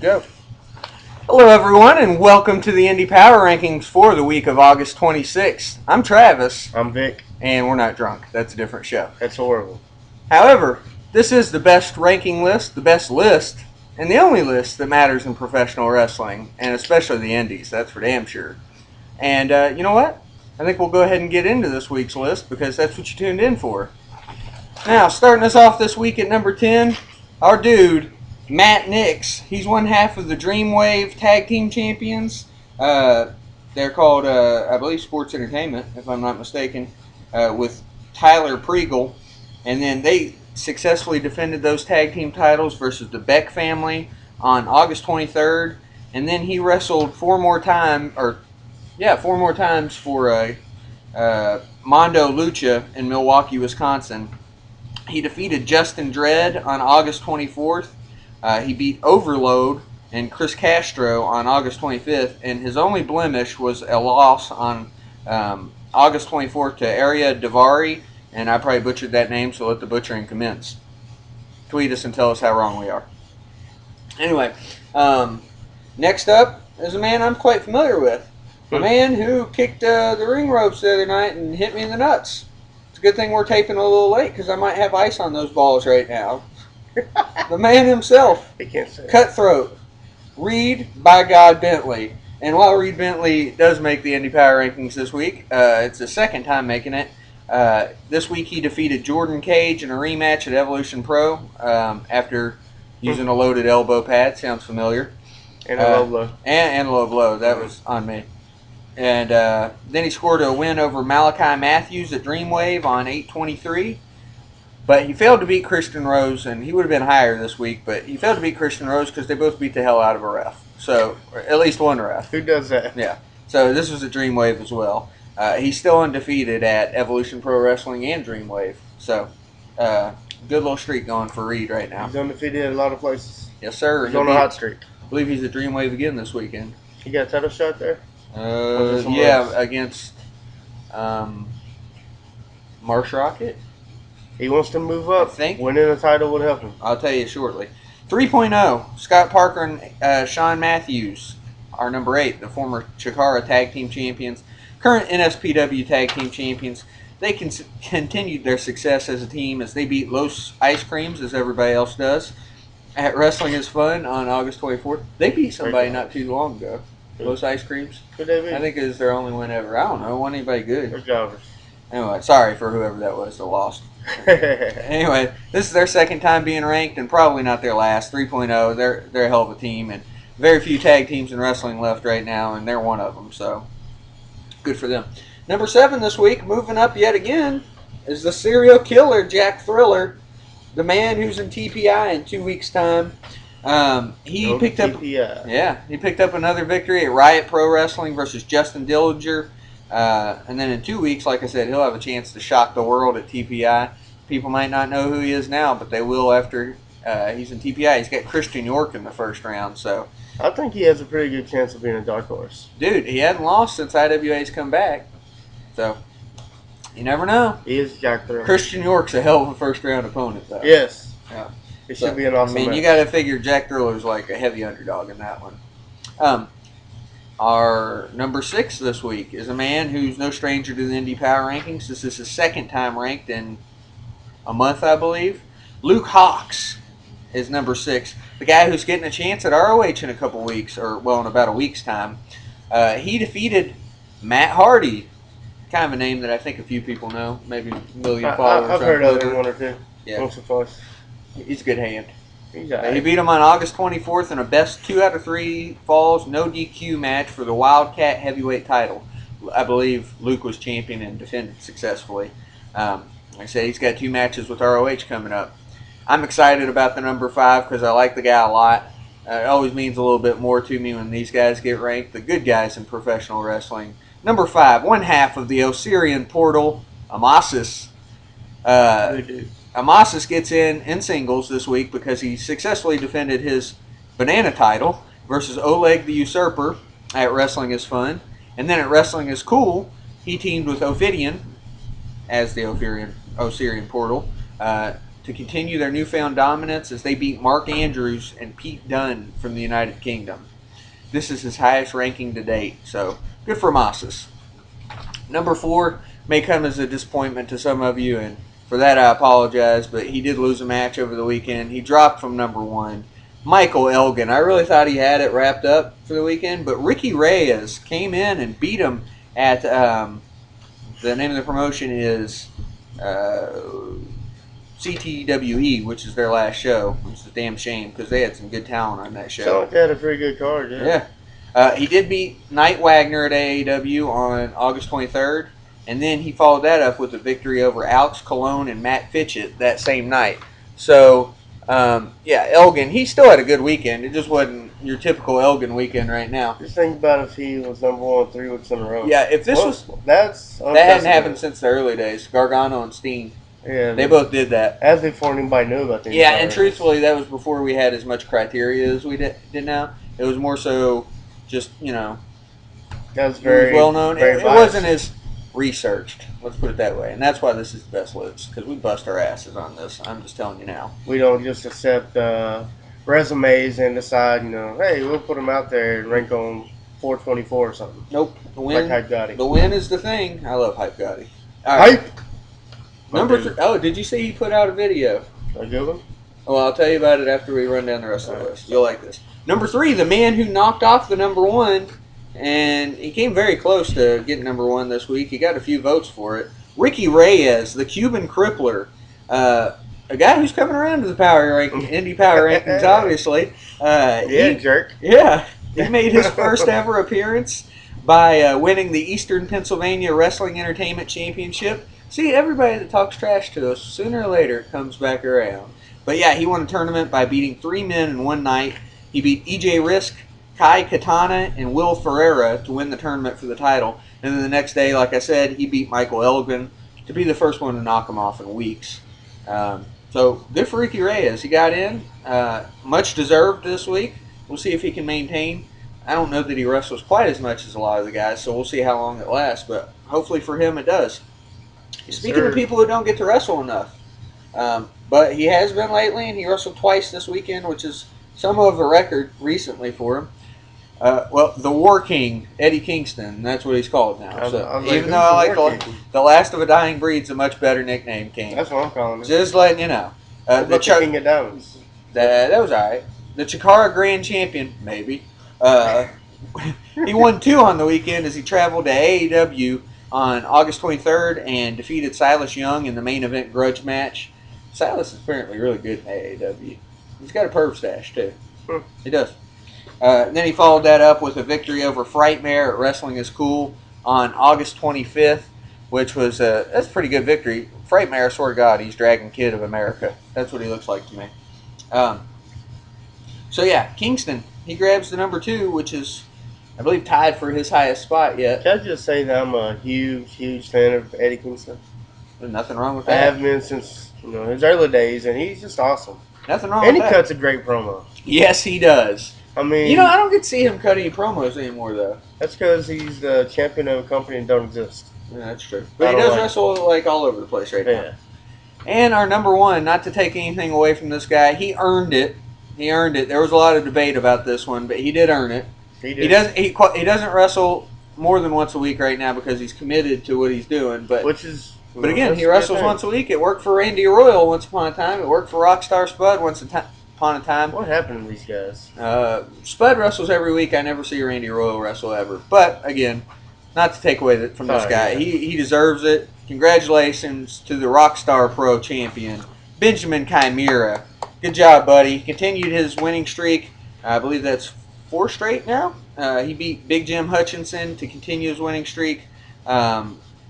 Go. Hello, everyone, and welcome to the Indy Power Rankings for the week of August 26th. I'm Travis. I'm Vic. And we're not drunk. That's a different show. That's horrible. However, this is the best ranking list, the best list, and the only list that matters in professional wrestling, and especially the Indies. That's for damn sure. And you know what? I think we'll go ahead and get into this week's list because that's what you tuned in for. Now, starting us off this week at number 10, our dude, Matt Nix. He's one half of the Dreamwave Tag Team Champions. They're called, I believe, Sports Entertainment, if I'm not mistaken, with Tyler Pregel. And then they successfully defended those tag team titles versus the Beck family on August 23rd. And then he wrestled four more times for Mondo Lucha in Milwaukee, Wisconsin. He defeated Justin Dredd on August 24th. He beat Overload and Chris Castro on August 25th, and his only blemish was a loss on August 24th to Arya Davari, and I probably butchered that name, so let the butchering commence. Tweet us and tell us how wrong we are. Anyway, next up is a man I'm quite familiar with. A man who kicked the ring ropes the other night and hit me in the nuts. It's a good thing we're taping a little late because I might have ice on those balls right now. The man himself, Cutthroat, Reed by God Bentley. And while Reed Bentley does make the Indy Power Rankings this week, it's the second time making it. This week he defeated Jordan Cage in a rematch at Evolution Pro after using a loaded elbow pad. Sounds familiar. And a low blow. And a low blow. That was on me. And then he scored a win over Malachi Matthews at Dreamwave on 8/23. But he failed to beat Christian Rose, and he would have been higher this week, but he failed to beat Christian Rose because they both beat the hell out of a ref. So, or at least one ref. Who does that? Yeah. So this was a Dreamwave as well. He's still undefeated at Evolution Pro Wrestling and Dreamwave. So, good little streak going for Reed right now. He's undefeated at a lot of places. Yes, sir. He's on a hot streak. I believe he's at Dreamwave again this weekend. He got a title shot there? Against Marsh Rocket. He wants to move up. I think. Winning a title would help him. I'll tell you shortly. 3.0, Scott Parker and Sean Matthews are number 8, the former Chikara Tag Team Champions, current NSPW Tag Team Champions. They continued their success as a team as they beat Los Ice Creams, as everybody else does, at Wrestling is Fun on August 24th. They beat somebody not too long ago. Los Ice Creams. Who they beat? I think it was their only win ever. I don't know. Wasn't anybody good. They're jobbers. Anyway, sorry for whoever that was that lost. Anyway, this is their second time being ranked and probably not their last. 3.0, they're a hell of a team, and very few tag teams in wrestling left right now, and they're one of them, so good for them. Number 7 this week, moving up yet again, is the serial killer Jack Thriller, the man who's in TPI in 2 weeks' time. He picked up another victory at Riot Pro Wrestling versus Justin Dillinger. And then in 2 weeks, like I said, he'll have a chance to shock the world at TPI. People might not know who he is now, but they will after he's in TPI. He's got Christian York in the first round, so I think he has a pretty good chance of being a dark horse. Dude, he hadn't lost since IWA's come back, so you never know. He is Jack Thriller. Christian York's a hell of a first round opponent, though. Yes. Yeah. It should be an awesome match. You got to figure Jack Thriller's like a heavy underdog in that one. Our number 6 this week is a man who's no stranger to the Indy Power Rankings. This is his second time ranked in a month, I believe. Luke Hawx is number 6. The guy who's getting a chance at ROH in a couple weeks, or well, in about a week's time. He defeated Matt Hardy. Kind of a name that I think a few people know. Maybe a million followers. I've heard of him one or two. Yeah. Once or twice. He's a good hand. He beat him on August 24th in a best 2 out of 3 falls, no DQ match for the Wildcat Heavyweight title. I believe Luke was champion and defended successfully. Like I said, he's got 2 matches with ROH coming up. I'm excited about the number 5 because I like the guy a lot. It always means a little bit more to me when these guys get ranked, the good guys in professional wrestling. Number 5, one half of the Osirian Portal, Amasis. Amasis gets in singles this week because he successfully defended his banana title versus Oleg the Usurper at Wrestling is Fun. And then at Wrestling is Cool, he teamed with Ophidian as the Osirian Portal to continue their newfound dominance as they beat Mark Andrews and Pete Dunne from the United Kingdom. This is his highest ranking to date, so good for Masas. Number 4 may come as a disappointment to some of you, and for that I apologize, but he did lose a match over the weekend. He dropped from number 1. Michael Elgin. I really thought he had it wrapped up for the weekend, but Ricky Reyes came in and beat him at, the name of the promotion is CTWE, which is their last show, which is a damn shame because they had some good talent on that show. Sound like they had a pretty good card, yeah. Yeah. He did beat Knight Wagner at AAW on August 23rd, and then he followed that up with a victory over Alex Colon and Matt Fitchett that same night. So, Elgin, he still had a good weekend. It just wasn't your typical Elgin weekend right now. Just think about if he was number 1 3 weeks in a row. Yeah, if this that hadn't happened since the early days. Gargano and Steen. Yeah, they both did that. As before anybody knew about these. Yeah, and truthfully, that was before we had as much criteria as we did now. It was more so just, that was very well known. It wasn't as researched. Let's put it that way, and that's why this is the best list, because we bust our asses on this. I'm just telling you now. We don't just accept resumes and decide, hey, we'll put them out there and rank on 424 or something. Nope. The win, like Hype Gotti. The win is the thing. I love Hype Gotti. All right. Hype. Number 3. Oh, did you see he put out a video? A good one? Well, I'll tell you about it after we run down the rest of the list. You'll like this. Number 3, the man who knocked off the number 1, and he came very close to getting number 1 this week. He got a few votes for it. Ricky Reyes, the Cuban crippler, a guy who's coming around to the Indy Power Rankings, obviously. Jerk. Yeah, he made his first ever appearance by winning the Eastern Pennsylvania Wrestling Entertainment Championship. See, everybody that talks trash to us, sooner or later, comes back around. But yeah, he won a tournament by beating 3 men in one night. He beat EJ Risk, Kai Katana, and Will Ferreira to win the tournament for the title. And then the next day, like I said, he beat Michael Elgin to be the first one to knock him off in weeks. So good for Ricky Reyes. He got in. Much deserved this week. We'll see if he can maintain. I don't know that he wrestles quite as much as a lot of the guys, so we'll see how long it lasts. But hopefully for him it does. Speaking of people who don't get to wrestle enough, but he has been lately, and he wrestled twice this weekend, which is somewhat of a record recently for him. The War King, Eddie Kingston, that's what he's called now. So even though I like the Last of a Dying Breed's a much better nickname, King. That's what I'm calling it. Just letting you know. The King of Diamonds. That was all right. The Chikara Grand Champion, maybe. He won 2 on the weekend as he traveled to AAW on August 23rd and defeated Silas Young in the main event grudge match. Silas is apparently really good in AAW. He's got a perv stash, too. He does. Then he followed that up with a victory over Frightmare at Wrestling is Cool on August 25th, which was that's a pretty good victory. Frightmare, I swear to God, he's Dragon Kid of America. That's what he looks like to me. Kingston, he grabs the number 2, which is, I believe, tied for his highest spot yet. Can I just say that I'm a huge fan of Eddie Kingston? There's nothing wrong with I that. have been since his early days, and he's just awesome. Nothing wrong with that. And he cuts a great promo. Yes, he does. I mean, I don't get to see him cut any promos anymore, though. That's because he's the champion of a company that don't exist. Yeah, that's true. But he does wrestle all over the place right now. And our number 1, not to take anything away from this guy, he earned it. There was a lot of debate about this one, but he did earn it. He did. He doesn't wrestle more than once a week right now because he's committed to what he's doing. But again, he wrestles once a week. It worked for Randy Royal once upon a time. It worked for Rockstar Spud once upon a time. What happened to these guys? Spud wrestles every week. I never see Randy Royal wrestle ever. But again, not to take away from this guy, he deserves it. Congratulations to the Rockstar Pro champion, Benjamin Chimera. Good job, buddy. He continued his winning streak. I believe that's 4 straight now. He beat Big Jim Hutchinson to continue his winning streak.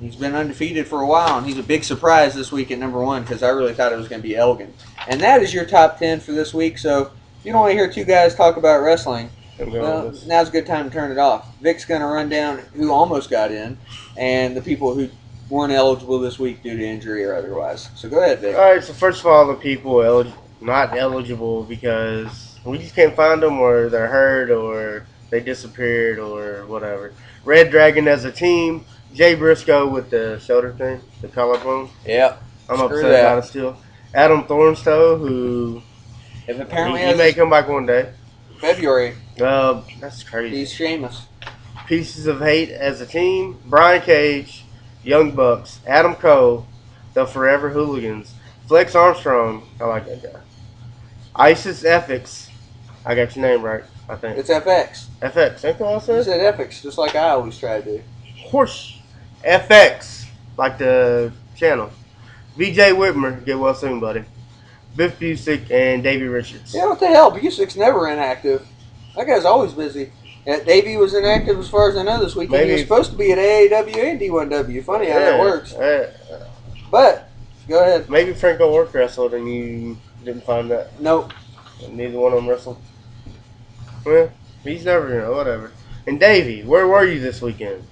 He's been undefeated for a while, and he's a big surprise this week at number 1 because I really thought it was going to be Elgin. And that is your top 10 for this week. So if you don't want to hear 2 guys talk about wrestling, well, now's a good time to turn it off. Vic's going to run down who almost got in and the people who weren't eligible this week due to injury or otherwise. So go ahead, Vic. All right, so first of all, the people not eligible because we just can't find them, or they're hurt, or they disappeared, or whatever. Red Dragon as a team. Jay Briscoe with the shoulder thing, the collarbone. Yep. I'm upset about it still. Adam Thornstowe, who If apparently he has may come back one day. February, That's crazy. he's Sheamus. Pieces of Hate as a team. Brian Cage, Young Bucks, Adam Cole, the Forever Hooligans, Flex Armstrong. I like that guy. ISIS Ethics. I got your name right, I think. It's FX. FX. Ain't that what I You said? said Ethics, just like I always try to do. Horse. FX. Like the channel. VJ Whitmer. Get well soon, buddy. Biff Busick and Davey Richards. Yeah, what the hell? Busic's never inactive. That guy's always busy. Davey was inactive as far as I know this weekend. Maybe He was supposed to be at AAW and D1W. Funny how that works. Yeah. But, go ahead. Maybe Franco work wrestled and you didn't find that. Nope. Neither one of them wrestled. Well, he's never, whatever. And Davey, where were you this weekend?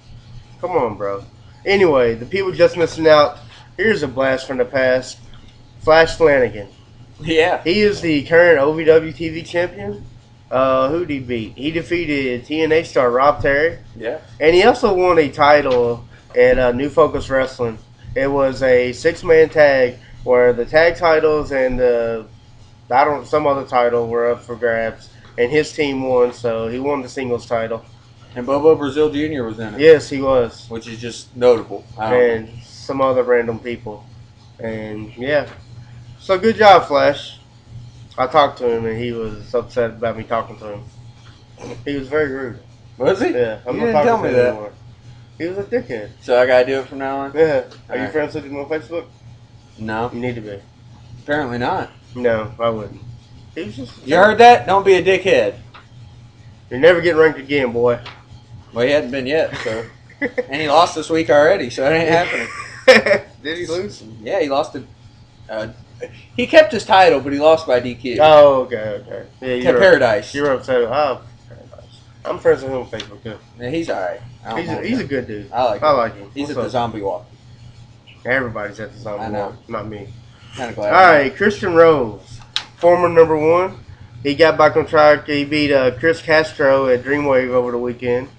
Come on, bro. Anyway, the people just missing out. Here's a blast from the past. Flash Flanagan. Yeah. He is the current OVW TV champion. Who did he beat? He defeated TNA star Rob Terry. Yeah. And he also won a title at New Focus Wrestling. It was a 6-man tag where the tag titles and some other title were up for grabs. And his team won, so he won the singles title. And Bobo Brazil Jr. was in it. Yes, he was. Which is just notable. And some other random people. And, yeah. So, good job, Flash. I talked to him, and he was upset about me talking to him. He was very rude. Was he? Yeah. I'm You not didn't talking tell to me him that. anymore. He was a dickhead. So I gotta do it from now on? Yeah. Are you Alright. friends with him on Facebook? No. You need to be. Apparently not. No, I wouldn't. He was just. You heard that? Don't be a dickhead. You're never getting ranked again, boy. Well, he hadn't been yet, so. And he lost this week already, so it ain't happening. Did he lose? Yeah, he lost it. He kept his title, but he lost by DQ. Oh, okay. Yeah, To Paradise. You're upset. Oh, Paradise. I'm friends with him on Facebook too. Yeah, he's alright. He's a good dude. I like him. I like him. He's What's at the up? zombie walk. Everybody's at the zombie I know. walk, not me. Kind of glad. All right, Christian Rose, former number 1. He got back on track. He beat Chris Castro at Dreamwave over the weekend.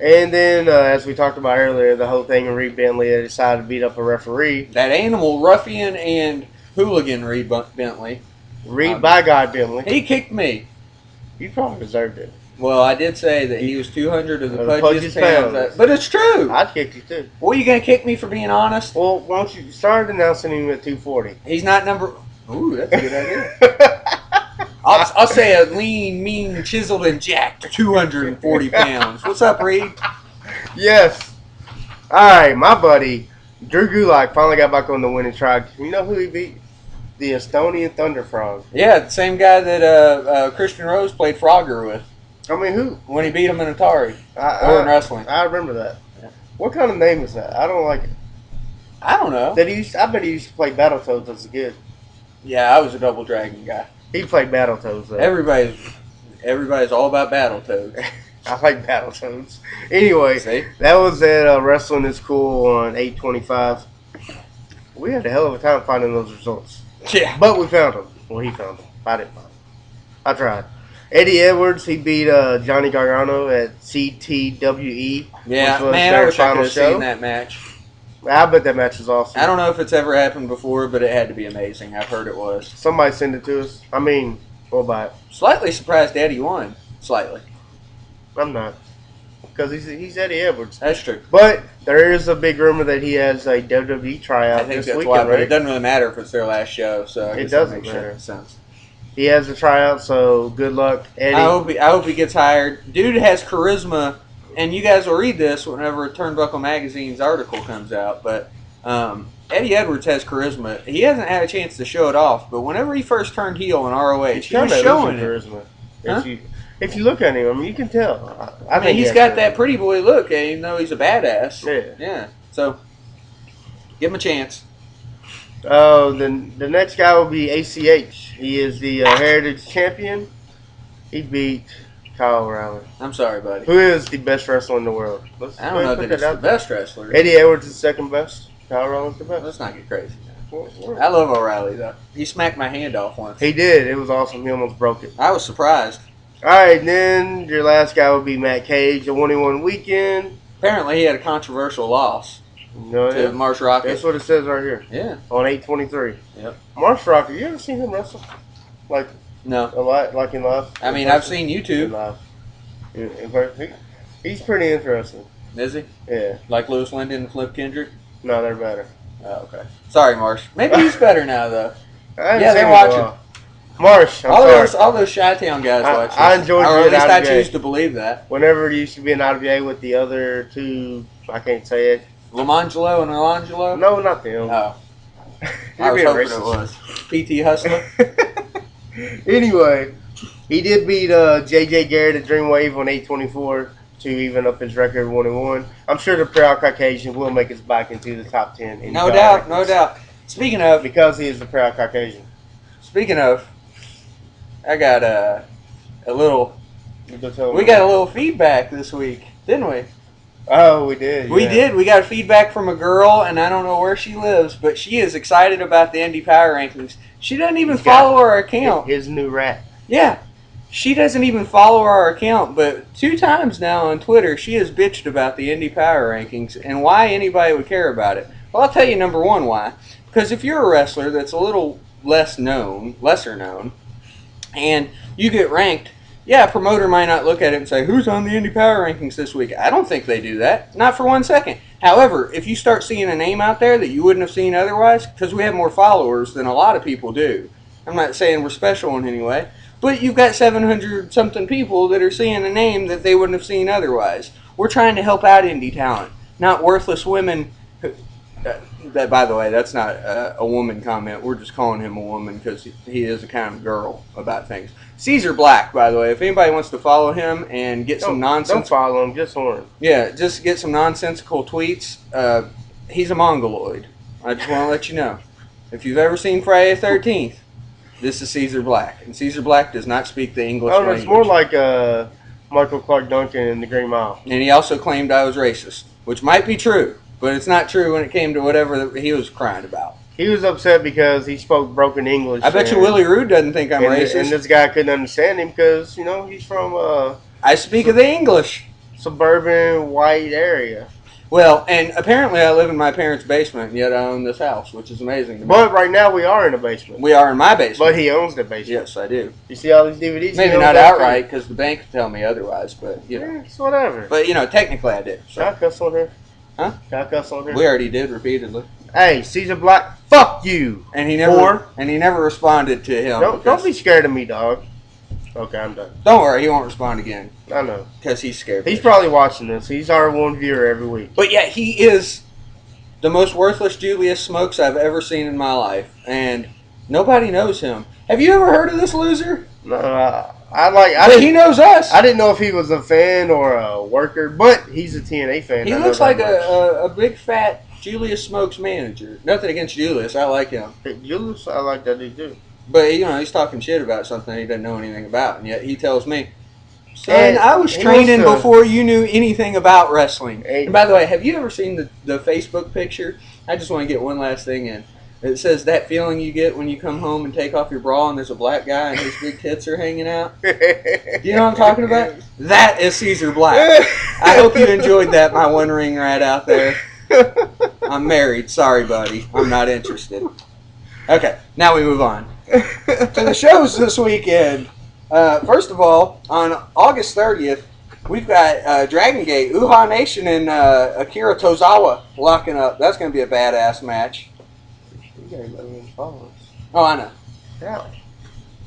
And then, as we talked about earlier, the whole thing in Reed Bentley, they decided to beat up a referee. That animal ruffian and hooligan Reed Bentley. Reed by God Bentley. He kicked me. You probably deserved it. Well, I did say that he was 200 of the Pudgiest pudgiest pounds. pounds. But it's true. I'd kick you too. What, you going to kick me for being honest? Well, why don't you start announcing him at 240? He's not number... Ooh, that's a good idea. I'll say a lean, mean, chiseled, and jacked 240 pounds. What's up, Reed? Yes. All right, my buddy, Drew Gulak finally got back on the winning track. You know who he beat? The Estonian Thunder Frog. Yeah, the same guy that Christian Rose played Frogger with I mean, who? when he beat him in Atari or in wrestling. I remember that. Yeah. What kind of name is that? I don't like it. I don't know. I bet he used to play Battletoads as a kid. Yeah, I was a Double Dragon guy. He played Battletoads, though. Everybody's all about Battletoads. I like Battletoads. Anyway, See? that was at Wrestling is Cool on 825. We had a hell of a time finding those results. Yeah. But we found them. Well, he found them. I didn't find them. I tried. Eddie Edwards, he beat Johnny Gargano at CTWE. Yeah, which was man, I their wish I final could have show. seen that match. I bet that match was awesome. I don't know if it's ever happened before, but it had to be amazing. I've heard it was. Somebody send it to us. I mean, we'll buy it. Slightly surprised Eddie won. Slightly. I'm not. Because he's Eddie Edwards. That's true. But there is a big rumor that he has a WWE tryout I think this that's weekend, why, but right? it doesn't really matter if it's their last show, so I It guess doesn't that matter. makes sense. He has a tryout, so good luck, Eddie. I hope he gets hired. Dude has charisma, and you guys will read this whenever Turnbuckle Magazine's article comes out, but Eddie Edwards has charisma. He hasn't had a chance to show it off, but whenever he first turned heel in ROH, He's he was kinda showing losing it. charisma. Huh? If you look at him, I mean, you can tell. I mean, think he's he got has that charisma. pretty boy look, even though he's a badass. Yeah. Yeah. So, give him a chance. The next guy will be ACH. He is the Heritage Champion. He beat Kyle O'Reilly, I'm sorry, buddy. who is the best wrestler in the world. Let's I go don't know ahead and that put he's the out there. best wrestler. Eddie Edwards is second best. Kyle O'Reilly's the best. Let's not get crazy. I love O'Reilly, though. He smacked my hand off once. He did. It was awesome. He almost broke it. I was surprised. All right, then your last guy will be Matt Cage. A 1-1 weekend. Apparently, he had a controversial loss. No, to Marsh Rocket. That's what it says right here. Yeah. On 8/23. Yep. Marsh Rocket. You ever seen him wrestle? Like No. a lot, like in live. I mean, I've seen YouTube. In live. He's pretty interesting. Is he? Yeah. Like Lewis Linden and Flip Kendrick? No, they're better. Oh, okay. Sorry, Marsh. Maybe he's better now, though. Yeah, they're watching. Marsh, I'm sorry. All those Chi-Town guys watch this. I enjoyed or it. at least I choose to believe that. Whenever it used to be an IWA with the other two, I can't say it. Lamangelo and Alangelo? No, not them. Oh. I was hoping it was. PT Hustler? Anyway, he did beat JJ Garrett at Dreamwave on 8/24 to even up his record 1-1. I'm sure the proud Caucasian will make his back into the top 10. No doubt, no doubt. Speaking of, because he is the proud Caucasian. Speaking of, I got a little. We got a little feedback this week, didn't we? Oh, we did. We did. We got feedback from a girl, and I don't know where she lives, but she is excited about the Indy Power Rankings. She doesn't even follow our account. His new rat. Yeah. She doesn't even follow our account, but 2 times now on Twitter, she has bitched about the Indy Power Rankings and why anybody would care about it. Well, I'll tell you number one why. Because if you're a wrestler that's a little lesser known, and you get ranked, yeah, a promoter might not look at it and say, who's on the Indy Power Rankings this week? I don't think they do that. Not for 1 second. However, if you start seeing a name out there that you wouldn't have seen otherwise, because we have more followers than a lot of people do. I'm not saying we're special in any way, but you've got 700-something people that are seeing a name that they wouldn't have seen otherwise. We're trying to help out indie talent, not worthless women. That, by the way, that's not a woman comment. We're just calling him a woman because he is a kind of girl about things. Caesar Black, by the way, if anybody wants to follow him and get some nonsense. Don't follow him, just horn. Yeah, just get some nonsensical tweets. He's a mongoloid. I just want to let you know. If you've ever seen Friday the 13th, this is Caesar Black. And Caesar Black does not speak the English language. It's more like Michael Clark Duncan in the Green Mile. And he also claimed I was racist, which might be true. But it's not true when it came to whatever he was crying about. He was upset because he spoke broken English. I bet you Willie Rude doesn't think I'm racist. And this guy couldn't understand him because, he's from I speak of the English. Suburban white area. Well, and apparently I live in my parents' basement, yet I own this house, which is amazing to me. But right now we are in a basement. We are in my basement. But he owns the basement. Yes, I do. You see all these DVDs? Maybe not outright, because the bank would tell me otherwise, but, it's whatever. But, technically I did. So. Can I cuss on here? Huh? Can I cuss on here? We already did repeatedly. Hey, Caesar Black, fuck you. And he never responded to him. Don't be scared of me, dog. Okay, I'm done. Don't worry, he won't respond again. I know. Because he's scared. He's probably watching this. He's our one viewer every week. But yeah, he is the most worthless Julius Smokes I've ever seen in my life. And nobody knows him. Have you ever heard of this loser? No, he knows us. I didn't know if he was a fan or a worker, but he's a TNA fan. He looks like a big fat Julius Smokes manager. Nothing against Julius, I like him. Julius, I like that dude too. But he's talking shit about something he doesn't know anything about, and yet he tells me, "Son, I was training before you knew anything about wrestling." And by the way, have you ever seen the Facebook picture? I just want to get one last thing in. It says that feeling you get when you come home and take off your bra and there's a black guy and his big tits are hanging out. Do you know what I'm talking about? That is Caesar Black. I hope you enjoyed that, my one ring rat out there. I'm married. Sorry, buddy. I'm not interested. Okay, now we move on. To the shows this weekend. First of all, on August 30th, we've got Dragon Gate, Uhaa Nation, and Akira Tozawa locking up. That's going to be a badass match. You got 11 followers. Oh, I know. Yeah.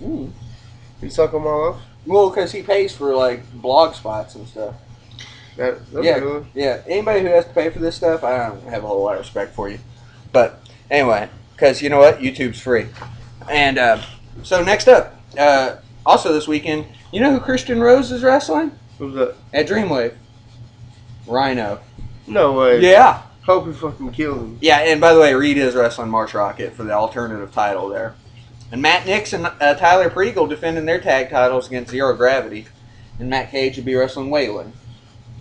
You suck them all off? Well, because he pays for, blog spots and stuff. That's yeah, good. Yeah. Anybody who has to pay for this stuff, I don't have a whole lot of respect for you. But, anyway, because you know what? YouTube's free. And so next up, also this weekend, you know who Christian Rose is wrestling? Who's that? At Dreamwave. Rhino. No way. Yeah. Hope he fucking killed him. Yeah, and by the way, Reed is wrestling Marsh Rocket for the alternative title there. And Matt Nix and Tyler Pregel defending their tag titles against Zero Gravity. And Matt Cage will be wrestling Waylon.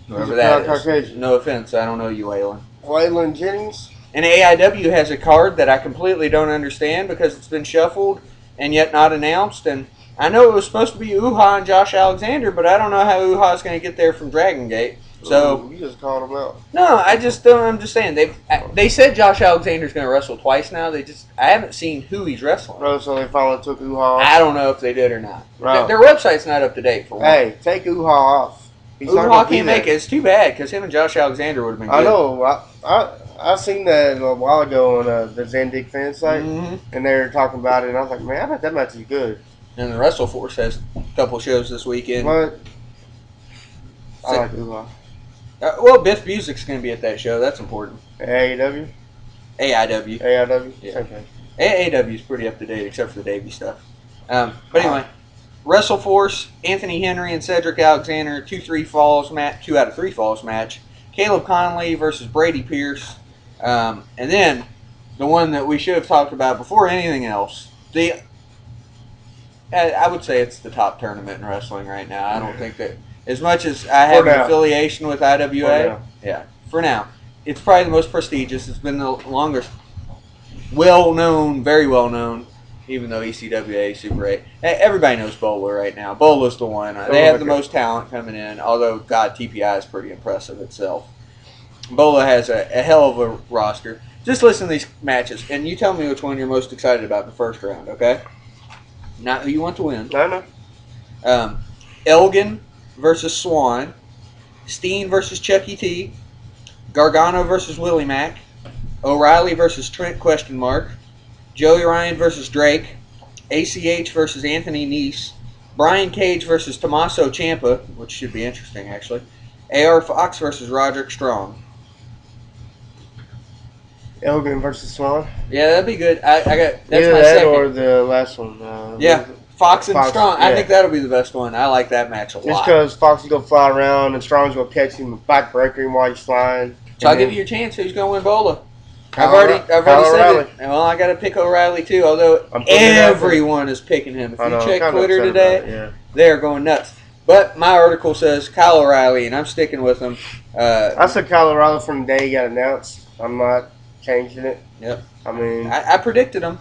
Whoever that is. Caucasian. No offense, I don't know you, Waylon. Waylon Jennings? And AIW has a card that I completely don't understand because it's been shuffled and yet not announced. And I know it was supposed to be Uhaa and Josh Alexander, but I don't know how Uhaa is going to get there from Dragon Gate. So you just called him out. no, I just don't. I'm just saying they said Josh Alexander's going to wrestle twice now. I haven't seen who he's wrestling. Bro, so they finally took Uha off. I don't know if they did or not. Bro. Their website's not up to date for one. Hey, take Uha off. Uha can't make it. It's too bad because him and Josh Alexander would have been good. I know. I seen that a while ago on the Zandig fan site, and they were talking about it, and I was like, man, I bet that match is good. And the WrestleForce has a couple shows this weekend. But I like Uha. Well, Biff Music's going to be at that show. That's important. AEW? AIW. AIW? Yeah. Okay. AAW is pretty up to date except for the Davey stuff. But anyway, WrestleForce, Anthony Henry and Cedric Alexander, 2 out of 3 falls match. Caleb Conley versus Brady Pierce. And then the one that we should have talked about before anything else. I would say it's the top tournament in wrestling right now. I don't think that, as much as I have an affiliation with IWA, for now, it's probably the most prestigious. It's been the longest, well-known, very well-known, even though ECWA, Super 8. Everybody knows Bola right now. Bola's the one. They have the most talent coming in, although, God, TPI is pretty impressive itself. Bola has a hell of a roster. Just listen to these matches, and you tell me which one you're most excited about in the first round, okay? Not who you want to win. I know. Elgin versus Swan. Steen versus Chucky T. Gargano versus Willie Mack. O'Reilly versus Trent ? Joey Ryan versus Drake. ACH versus Anthony Nese. Brian Cage versus Tommaso Ciampa, which should be interesting, actually. AR Fox versus Roderick Strong. Elgin versus Swan? Yeah, that'd be good. That's either my that second. or the last one. Fox and Strong. Yeah. I think that'll be the best one. I like that match a lot. Just because Fox is going to fly around and Strong's going to catch him and backbreaker him while he's flying. So I'll give you your chance. Who's going to win Bola? I've Kyle already said O'Reilly. it. Well, I got to pick O'Reilly too. Although everyone is picking him. If you check Twitter today, they're going nuts. But my article says Kyle O'Reilly, and I'm sticking with him. I said Kyle O'Reilly from the day he got announced. I'm not changing it. Yep. I mean, I predicted him.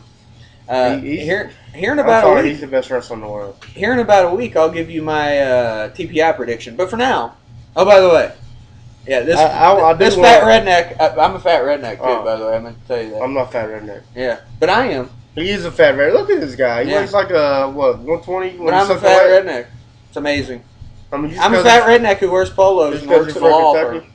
Here in about a week, he's the best wrestler in the world. Here in about a week, I'll give you my TPI prediction. But for now, oh, by the way, yeah, this fat redneck. I'm a fat redneck too. By the way, I meant to tell you that. I'm not a fat redneck. Yeah, but I am. He is a fat redneck. Look at this guy. He weighs like 120. But I'm a fat redneck. It's amazing. I mean, I'm a fat redneck who wears polos and works at a law firm.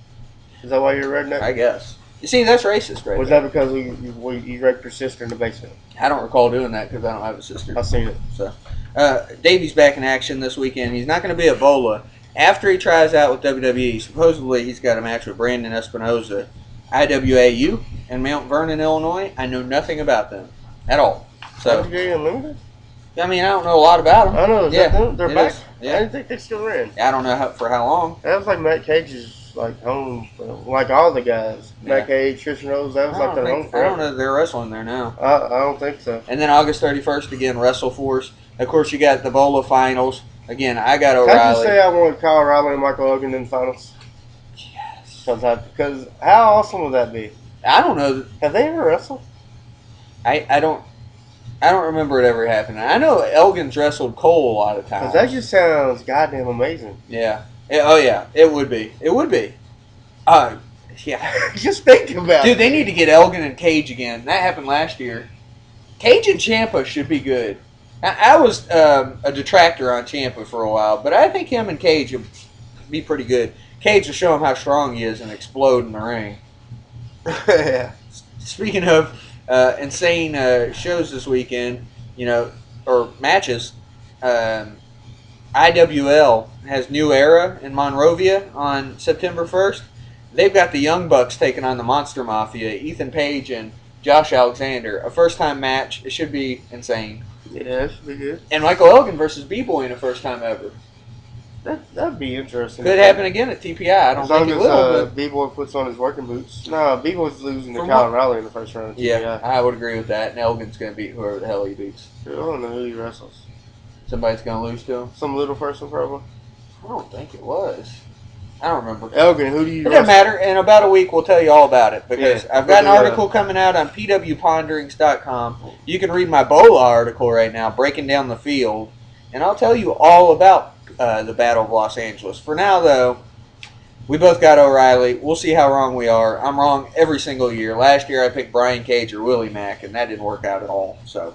Is that why you're a redneck? I guess. You see, that's racist, right? Was that because you raped your sister in the basement? I don't recall doing that because I don't have a sister. I've seen it. So, Davey's back in action this weekend. He's not going to be at Bola. After he tries out with WWE, supposedly he's got a match with Brandon Espinoza, IWAU, in Mount Vernon, Illinois. I know nothing about them at all. So, Unlimited? I mean, I don't know a lot about them. I know. They're back. Yeah. I didn't think they still ran. I don't know for how long. That was like Matt Cage's home, like all the guys. Yeah. Matt Cage, Trish Rose, that was like their home. I don't know if they're wrestling there now. I don't think so. And then August 31st, again, WrestleForce. Of course, you got the Bola finals. Again, I got O'Reilly. Can I just say I wanted Kyle O'Reilly and Michael Hogan in the finals? Yes. Because how awesome would that be? I don't know. Have they ever wrestled? I don't remember it ever happening. I know Elgin's wrestled Cole a lot of times. That just sounds goddamn amazing. Yeah. It would be. It would be. Yeah. Just think about it. Dude, they need to get Elgin and Cage again. That happened last year. Cage and Ciampa should be good. I was a detractor on Ciampa for a while, but I think him and Cage would be pretty good. Cage will show him how strong he is and explode in the ring. Yeah. Speaking of insane shows this weekend, or matches, IWL has New Era in Monrovia on September 1st. They've got the Young Bucks taking on the Monster Mafia, Ethan Page and Josh Alexander. A first-time match. It should be insane. Yeah, it should be good. And Michael Elgin versus B-Boy in a first time ever. That'd be interesting. Could happen again at TPI. I don't think it will. B-Boy puts on his working boots. No, B-Boy's losing to Kyle O'Reilly in the first round. Yeah, I would agree with that. And Elgin's going to beat whoever the hell he beats. I don't know who he wrestles. Somebody's going to lose to him? Some little person, probably. I don't think it was. I don't remember. Elgin, who do you It doesn't matter. In about a week, we'll tell you all about it. Because I've got an article coming out on pwponderings.com. You can read my Bola article right now, breaking down the field. And I'll tell you all about the Battle of Los Angeles. For now, though, We both got O'Reilly. We'll see how wrong we are. I'm wrong every single year. Last year I picked Brian Cage or Willie Mack, and that didn't work out at all. So,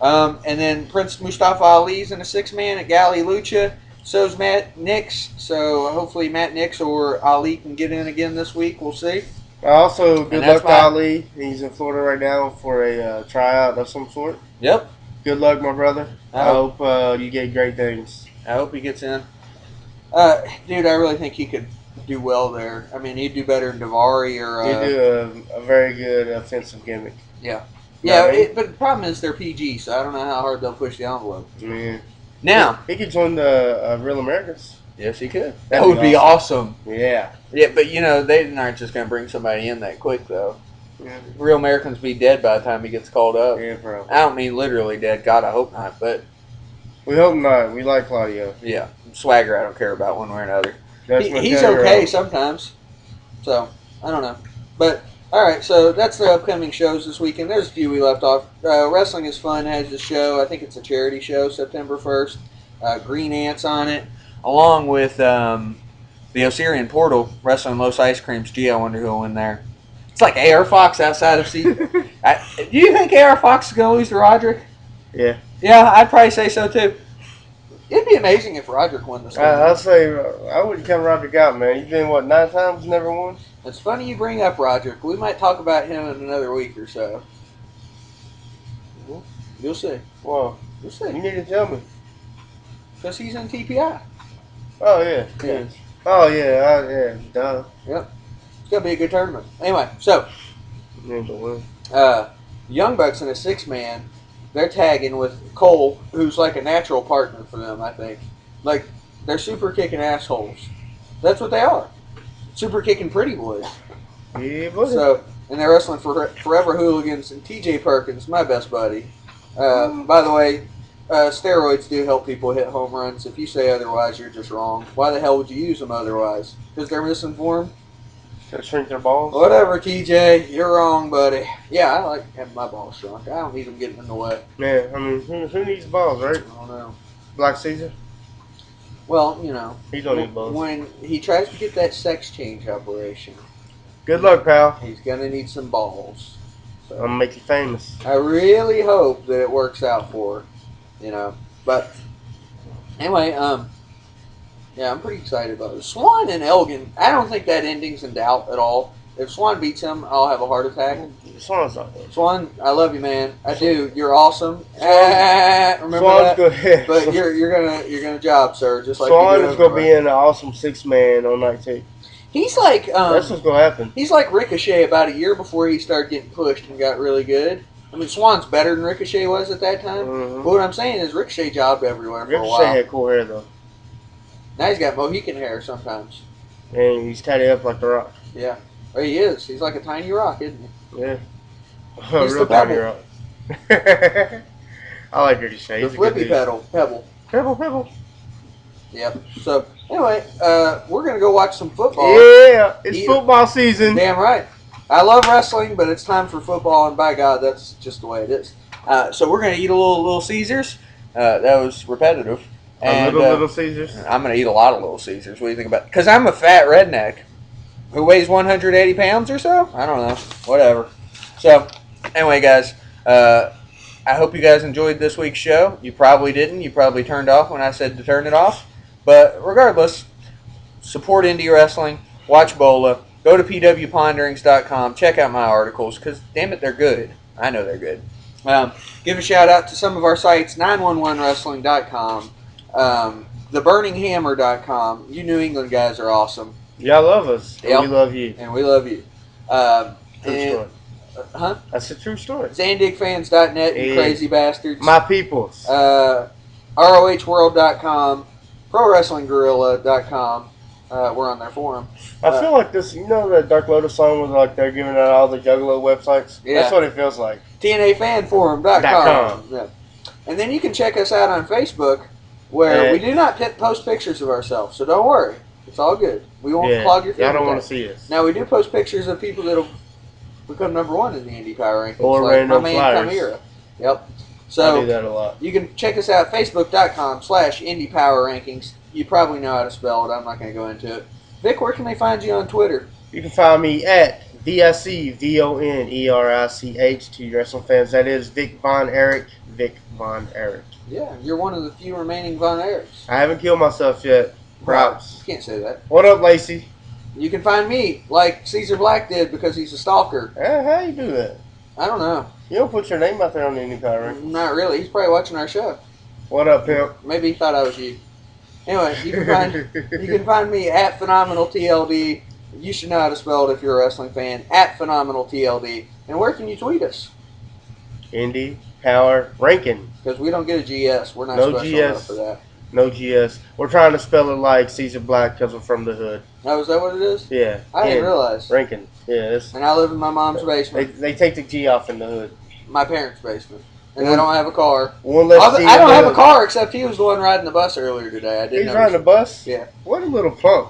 and then Prince Mustafa Ali's in a 6-man at Galley Lucha. So's Matt Nix. So hopefully Matt Nix or Ali can get in again this week. We'll see. Also, good luck to Ali. He's in Florida right now for a tryout of some sort. Yep. Good luck, my brother. I hope you get great things. I hope he gets in. Dude, I really think he could do well there. I mean, he'd do better than Davari or. He'd do a very good offensive gimmick. Yeah. Yeah, but the problem is they're PG, so I don't know how hard they'll push the envelope. Yeah. Now. He could join the Real Americans. Yes, he could. That would be awesome. Yeah. Yeah, but they aren't just going to bring somebody in that quick, though. Yeah. Real Americans be dead by the time he gets called up. Yeah, bro. I don't mean literally dead. God, I hope not, but. We hope not. We like Claudio. Yeah. Swagger, I don't care about one way or another. He's okay okay sometimes. So, I don't know. But, alright, so that's the upcoming shows this weekend. There's a few we left off. Wrestling is Fun has the show. I think it's a charity show, September 1st. Green Ants on it. Along with the Osirian Portal, Wrestling Los Ice Creams. Gee, I wonder who'll win there. It's like AR Fox outside of seat. Do you think AR Fox is going to lose to Roderick? Yeah. Yeah, I'd probably say so too. It'd be amazing if Roderick won this. I'll say I wouldn't count Roderick out, man. He's been 9 times, never won. It's funny you bring up Roderick. We might talk about him in another week or so. You'll see. Well, you'll see. You need to tell me. Because he's in TPI. Oh yeah. Yeah. Oh yeah. Yeah. Duh. Yep. It's gonna be a good tournament. Anyway, so Young Bucks in a 6-man. They're tagging with Cole, who's like a natural partner for them, I think. Like, they're super kicking assholes. That's what they are. Super kicking pretty boys. Yeah, boy. So, and they're wrestling for Forever Hooligans and TJ Perkins, my best buddy. By the way, steroids do help people hit home runs. If you say otherwise, you're just wrong. Why the hell would you use them otherwise? Because they're misinformed? To shrink their balls? Whatever, TJ. You're wrong, buddy. Yeah, I like having my balls shrunk. I don't need them getting in the way. Yeah, I mean, who needs balls, right? I don't know. Black Caesar? Well, you know. He don't need balls. When he tries to get that sex change operation. Good luck, pal. He's going to need some balls. So, I'm going to make you famous. I really hope that it works out for her, you know. But, anyway, yeah, I'm pretty excited about it. Swan and Elgin, I don't think that ending's in doubt at all. If Swan beats him, I'll have a heart attack. Swan's not good. Swan, I love you, man. I do. You're awesome. Remember Swan's that? good. But you're gonna job, sir. Just like Swan is gonna be in an awesome 6-man on night 2. He's like that's what's gonna happen. He's like Ricochet about a year before he started getting pushed and got really good. I mean, Swan's better than Ricochet was at that time. Mm-hmm. But what I'm saying is Ricochet jobbed everywhere for a while. Ricochet had cool hair though. Now he's got Mohican hair sometimes. And he's tied up like the Rock. Yeah. Oh, he is. He's like a tiny rock, isn't he? Yeah. He's real the tiny pebble. rock. I like Ricochet. The flippy pebble. Pebble. Yep. So, anyway, we're going to go watch some football. Yeah, it's football season. Damn right. I love wrestling, but it's time for football, and by God, that's just the way it is. So we're going to eat a Little Caesars. That was repetitive. And, Little Caesars? I'm going to eat a lot of Little Caesars. What do you think about it? Because I'm a fat redneck who weighs 180 pounds or so. I don't know. Whatever. So, anyway, guys, I hope you guys enjoyed this week's show. You probably didn't. You probably turned off when I said to turn it off. But regardless, support indie wrestling. Watch Bola. Go to pwponderings.com. Check out my articles because, damn it, they're good. I know they're good. Give a shout out to some of our sites, 911wrestling.com. TheBurningHammer.com. You New England guys are awesome. Y'all love us. And yep. We love you. And we love you. True story. Huh? That's a true story. ZandigFans.net, you crazy bastards. My peoples. ROHWorld.com. ProWrestlingGorilla.com. We're on their forum. I feel like this, you know that Dark Lotus song was like they're giving out all the Juggalo websites? Yeah. That's what it feels like. TNAFanforum.com. Yeah. And then you can check us out on Facebook where we do not post pictures of ourselves, so don't worry. It's all good. We won't clog your feet. Y'all don't want to see us. Now, we do post pictures of people that will become number 1 in the Indy Power Rankings. Or like random my man flyers. Chimera. Yep. So I do that a lot. You can check us out, Facebook.com/Indy Power Rankings. You probably know how to spell it. I'm not going to go into it. Vic, where can they find you on Twitter? You can find me at VICVONERICH to you wrestling fans. That is Vic Von Erich. Vic Von Erich. Yeah, you're one of the few remaining Von Erichs. I haven't killed myself yet. Props. You can't say that. What up, Lacey? You can find me like Caesar Black did because he's a stalker. How you do that? I don't know. You don't put your name out there on the IndyCar rankings. Not really. He's probably watching our show. What up, pimp? Maybe he thought I was you. Anyway, you can find me at Phenomenal TLD. You should know how to spell it if you're a wrestling fan. At Phenomenal TLD. And where can you tweet us? Indy Power Ranking. Because we don't get a GS. We're not No special GS. enough for that. No GS. We're trying to spell it like Caesar Black because we're from the hood. Oh, is that what it is? Yeah. I didn't realize. Ranking. Yeah. And I live in my mom's basement. They take the G off in the hood. My parents' basement. And I don't have a car. One less I don't have a car except he was the one riding the bus earlier today. I didn't know. He's riding the bus? Yeah. What a little punk.